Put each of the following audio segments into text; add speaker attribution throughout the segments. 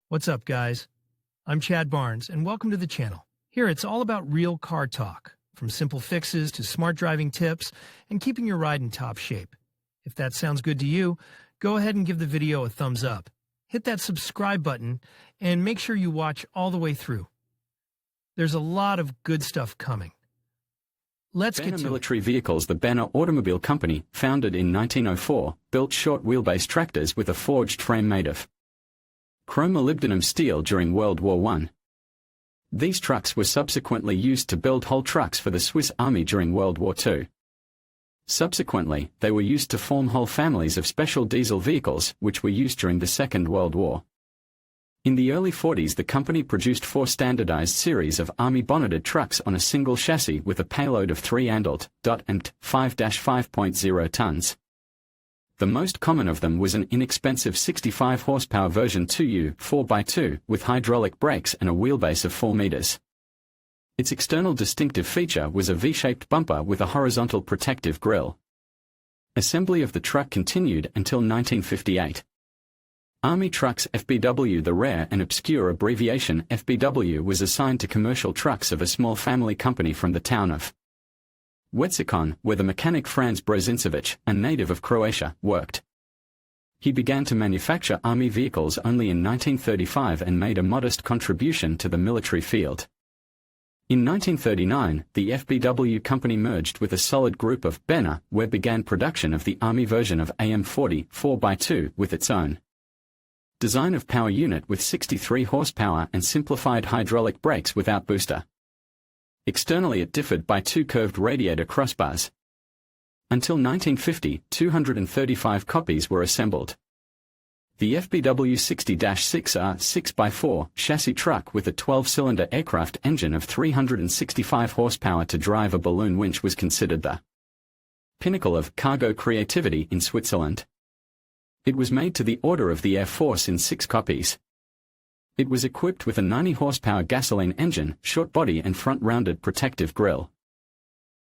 Speaker 1: What's up, guys? I'm Chad Barnes, and welcome to the channel. Here, it's all about real car talk, from simple fixes to smart driving tips and keeping your ride in top shape. If that sounds good to you, go ahead and give the video a thumbs up. Hit that subscribe button, and make sure you watch all the way through. There's a lot of good stuff coming. Let's get to
Speaker 2: military vehicles. The Benner Automobile Company, founded in 1904, built short wheelbase tractors with a forged frame made of chromolybdenum steel during World War I. These trucks were subsequently used to build whole trucks for the Swiss Army during World War II. Subsequently, they were used to form whole families of special diesel vehicles, which were used during the Second World War. In the early 40s, the company produced 4 standardized series of Army bonneted trucks on a single chassis with a payload of 3 and 5-5.0 tons. The most common of them was an inexpensive 65 horsepower version 2U 4x2 with hydraulic brakes and a wheelbase of 4 meters. Its external distinctive feature was a V-shaped bumper with a horizontal protective grille. Assembly of the truck continued until 1958. Army Trucks FBW. The rare and obscure abbreviation FBW was assigned to commercial trucks of a small family company from the town of Wetsikon, where the mechanic Franz Brozincevic, a native of Croatia, worked. He began to manufacture Army vehicles only in 1935 and made a modest contribution to the military field. In 1939, the FBW company merged with a solid group of Benner, where began production of the Army version of AM40 4x2 with its own design of power unit with 63 horsepower and simplified hydraulic brakes without booster. Externally, it differed by 2 curved radiator crossbars. Until 1950, 235 copies were assembled. The FBW 60-6R 6x4 chassis truck with a 12-cylinder aircraft engine of 365 horsepower to drive a balloon winch was considered the pinnacle of cargo creativity in Switzerland. It was made to the order of the Air Force in 6 copies. It was equipped with a 90-horsepower gasoline engine, short body and front-rounded protective grille.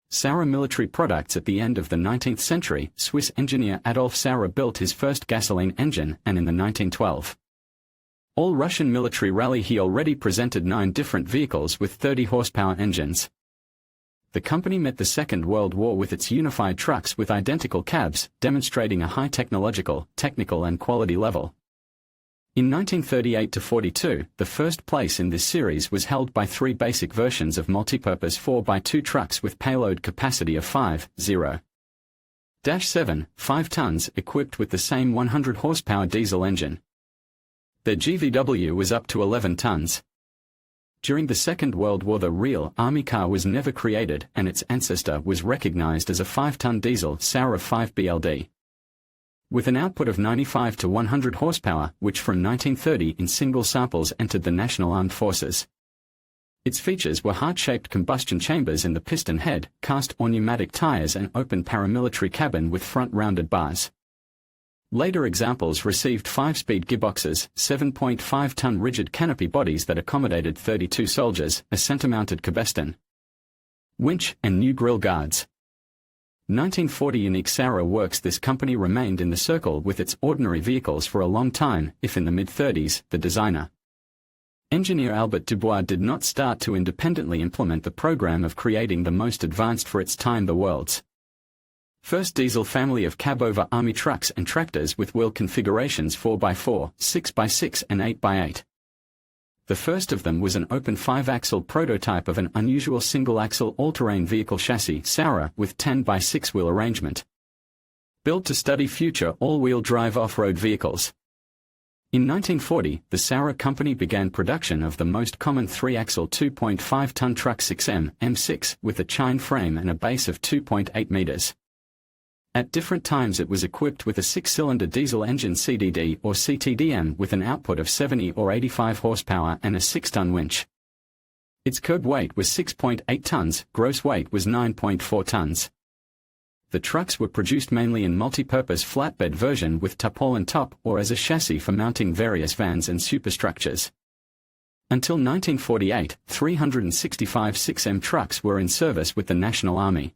Speaker 2: Sauer military products. At the end of the 19th century, Swiss engineer Adolf Sauer built his first gasoline engine, and in the 1912 All-Russian military rally he already presented 9 different vehicles with 30-horsepower engines. The company met the Second World War with its unified trucks with identical cabs, demonstrating a high technological, technical and quality level. In 1938-42, the first place in this series was held by 3 basic versions of multipurpose 4x2 trucks with payload capacity of 5.0-7, 5 tons, equipped with the same 100 horsepower diesel engine. Their GVW was up to 11 tons. During the Second World War, the real Army car was never created, and its ancestor was recognized as a 5-ton diesel Sauer 5BLD. With an output of 95 to 100 horsepower, which from 1930 in single samples entered the National Armed Forces. Its features were heart-shaped combustion chambers in the piston head, cast or pneumatic tires and open paramilitary cabin with front-rounded bars. Later examples received 5-speed gearboxes, 7.5-ton rigid canopy bodies that accommodated 32 soldiers, a center-mounted cabeston winch, and new grille guards. 1940 Unique Sauer Works. This company remained in the circle with its ordinary vehicles for a long time, if in the mid-30s, the designer engineer Albert Dubois did not start to independently implement the program of creating the most advanced for its time, the world's first diesel family of cab-over Army trucks and tractors with wheel configurations 4x4, 6x6 and 8x8. The first of them was an open 5-axle prototype of an unusual single-axle all-terrain vehicle chassis Sauer with 10x6 wheel arrangement. Built to study future all-wheel drive off-road vehicles. In 1940, the Sauer company began production of the most common 3-axle 2.5-ton truck 6M M6 with a chine frame and a base of 2.8 meters. At different times it was equipped with a 6-cylinder diesel engine CDD or CTDM with an output of 70 or 85 horsepower and a 6-ton winch. Its curb weight was 6.8 tons, gross weight was 9.4 tons. The trucks were produced mainly in multi-purpose flatbed version with tarpaulin top or as a chassis for mounting various vans and superstructures. Until 1948, 365 6M trucks were in service with the National Army.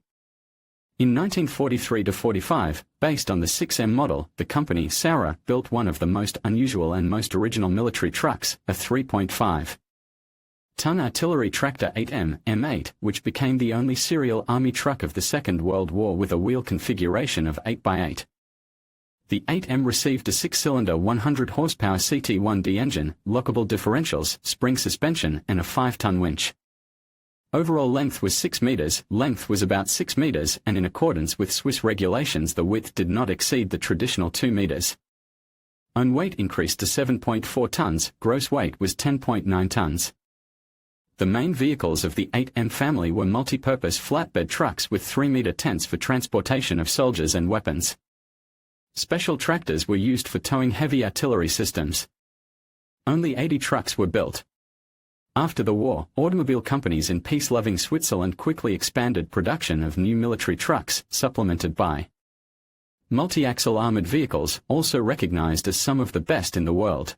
Speaker 2: In 1943-45, based on the 6M model, the company Sauer built one of the most unusual and most original military trucks, a 3.5-ton artillery tractor 8M M8, which became the only serial army truck of the Second World War with a wheel configuration of 8x8. The 8M received a 6-cylinder 100-horsepower CT1D engine, lockable differentials, spring suspension, and a 5-ton winch. Overall length was 6 meters, length was about 6 meters, and in accordance with Swiss regulations the width did not exceed the traditional 2 meters. Own weight increased to 7.4 tons, gross weight was 10.9 tons. The main vehicles of the 8M family were multi-purpose flatbed trucks with 3-meter tents for transportation of soldiers and weapons. Special tractors were used for towing heavy artillery systems. Only 80 trucks were built. After the war, automobile companies in peace-loving Switzerland quickly expanded production of new military trucks, supplemented by multi-axle armored vehicles, also recognized as some of the best in the world.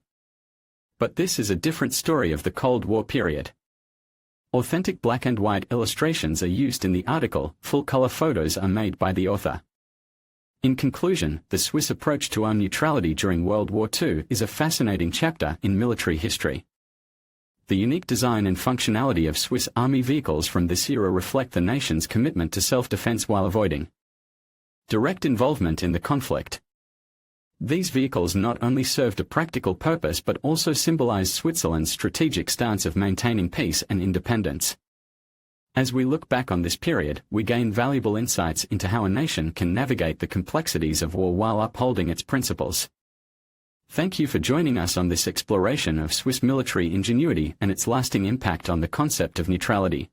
Speaker 2: But this is a different story of the Cold War period. Authentic black and white illustrations are used in the article, full-color photos are made by the author. In conclusion, the Swiss approach to armed neutrality during World War II is a fascinating chapter in military history. The unique design and functionality of Swiss army vehicles from this era reflect the nation's commitment to self-defense while avoiding direct involvement in the conflict. These vehicles not only served a practical purpose but also symbolized Switzerland's strategic stance of maintaining peace and independence. As we look back on this period, we gain valuable insights into how a nation can navigate the complexities of war while upholding its principles. Thank you for joining us on this exploration of Swiss military ingenuity and its lasting impact on the concept of neutrality.